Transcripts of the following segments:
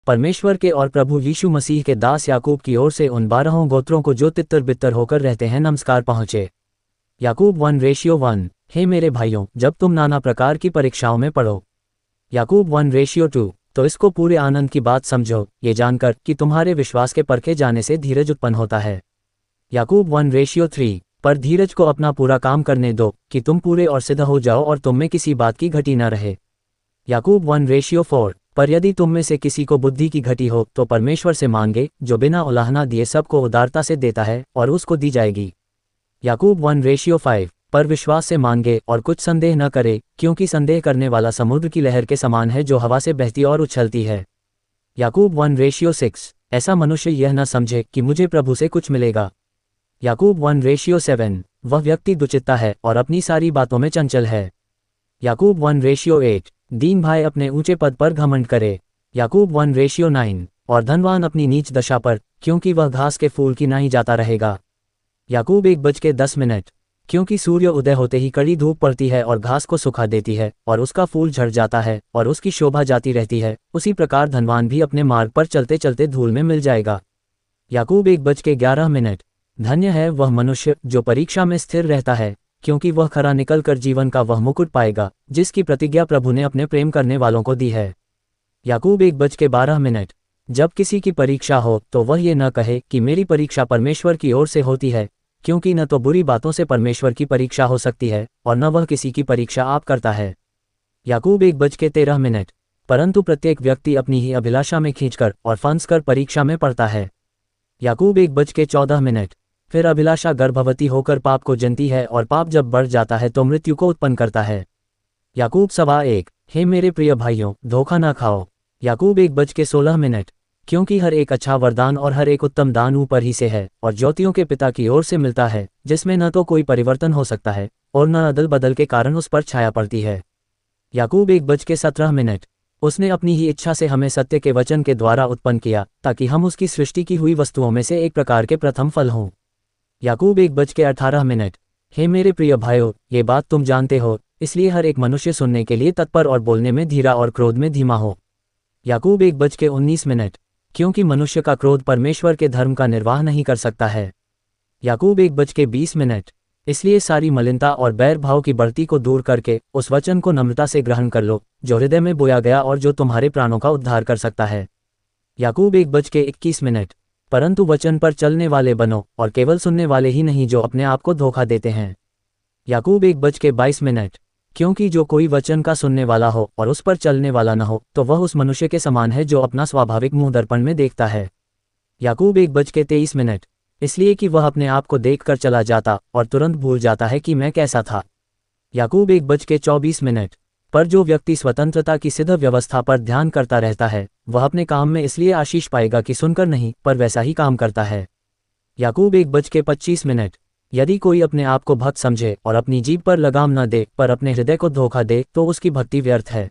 परमेश्वर के और प्रभु यीशु मसीह के दास याकूब की ओर से उन 12 गोत्रों को जो तितर बितर होकर रहते हैं नमस्कार पहुँचे। याकूब 1:1। हे मेरे भाइयों, जब तुम नाना प्रकार की परीक्षाओं में पड़ो। याकूब 1:2। तो इसको पूरे आनंद की बात समझो, ये जानकर कि तुम्हारे विश्वास के परखे जाने से धीरज उत्पन्न होता है। याकूब 1:3। पर धीरज को अपना पूरा काम करने दो कि तुम पूरे और सिद्ध हो जाओ और तुम में किसी बात की घटी न रहे। याकूब 1:4। पर यदि तुम में से किसी को बुद्धि की घटी हो तो परमेश्वर से मांगे, जो बिना उलाहना दिए सबको उदारता से देता है, और उसको दी जाएगी। याकूब 1:5। पर विश्वास से मांगे और कुछ संदेह न करे, क्योंकि संदेह करने वाला समुद्र की लहर के समान है जो हवा से बहती और उछलती है। याकूब 1:6। ऐसा मनुष्य यह न समझे कि मुझे प्रभु से कुछ मिलेगा। याकूब 1:7। वह व्यक्ति दुचित्ता है और अपनी सारी बातों में चंचल है। याकूब 1:8। दीन भाई अपने ऊंचे पद पर घमंड करे। याकूब 1:9। और धनवान अपनी नीच दशा पर, क्योंकि वह घास के फूल की नाई जाता रहेगा। याकूब 1:10। क्योंकि सूर्य उदय होते ही कड़ी धूप पड़ती है और घास को सुखा देती है और उसका फूल झड़ जाता है और उसकी शोभा जाती रहती है, उसी प्रकार धनवान भी अपने मार्ग पर चलते चलते धूल में मिल जाएगा। याकूब 1:11। धन्य है वह मनुष्य जो परीक्षा में स्थिर रहता है, क्योंकि वह खरा निकलकर जीवन का वह मुकुट पाएगा जिसकी प्रतिज्ञा प्रभु ने अपने प्रेम करने वालों को दी है। याकूब 1:12। जब किसी की परीक्षा हो तो वह ये न कहे कि मेरी परीक्षा परमेश्वर की ओर से होती है, क्योंकि न तो बुरी बातों से परमेश्वर की परीक्षा हो सकती है और न वह किसी की परीक्षा आप करता है। याकूब 1:13। परंतु प्रत्येक व्यक्ति अपनी ही अभिलाषा में खींचकर और फंसकर परीक्षा में पड़ता है। याकूब 1:14। फिर अभिलाषा गर्भवती होकर पाप को जनती है और पाप जब बढ़ जाता है तो मृत्यु को उत्पन्न करता है। याकूब 1:15। हे मेरे प्रिय भाइयों, धोखा न खाओ। याकूब 1:16। क्योंकि हर एक अच्छा वरदान और हर एक उत्तम दान ऊपर ही से है और ज्योतियों के पिता की ओर से मिलता है, जिसमें न तो कोई परिवर्तन हो सकता है और न अदल बदल के कारण उस पर छाया पड़ती है। याकूब 1:17। उसने अपनी ही इच्छा से हमें सत्य के वचन के द्वारा उत्पन्न किया, ताकि हम उसकी सृष्टि की हुई वस्तुओं में से एक प्रकार के प्रथम फल हों। याकूब 1:18। हे मेरे प्रिय भाइयों, ये बात तुम जानते हो, इसलिए हर एक मनुष्य सुनने के लिए तत्पर और बोलने में धीरा और क्रोध में धीमा हो। याकूब 1:19। क्योंकि मनुष्य का क्रोध परमेश्वर के धर्म का निर्वाह नहीं कर सकता है। याकूब 1:20। इसलिए सारी मलिनता और बैर भाव की बढ़ती को दूर करके उस वचन को नम्रता से ग्रहण कर लो जो हृदय में बोया गया और जो तुम्हारे प्राणों का उद्धार कर सकता है। याकूब 1:21। परंतु वचन पर चलने वाले बनो और केवल सुनने वाले ही नहीं जो अपने आप को धोखा देते हैं। याकूब 1:22। क्योंकि जो कोई वचन का सुनने वाला हो और उस पर चलने वाला न हो तो वह उस मनुष्य के समान है जो अपना स्वाभाविक मुंह दर्पण में देखता है। याकूब 1:23। इसलिए कि वह अपने आप को देखकर चला जाता और तुरंत भूल जाता है कि मैं कैसा था। याकूब 1:24। पर जो व्यक्ति स्वतंत्रता की सिद्ध व्यवस्था पर ध्यान करता रहता है वह अपने काम में इसलिए आशीष पाएगा कि सुनकर नहीं पर वैसा ही काम करता है। याकूब 1:25। यदि कोई अपने आप को भक्त समझे और अपनी जीभ पर लगाम न दे पर अपने हृदय को धोखा दे तो उसकी भक्ति व्यर्थ है।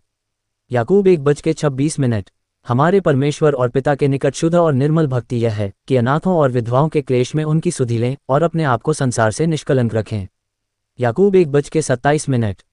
याकूब 1:26। हमारे परमेश्वर और पिता के निकट शुद्ध और निर्मल भक्ति यह है कि अनाथों और विधवाओं के क्लेश में उनकी सुधि लें और अपने आप को संसार से निष्कलंक रखें। याकूब 1:27।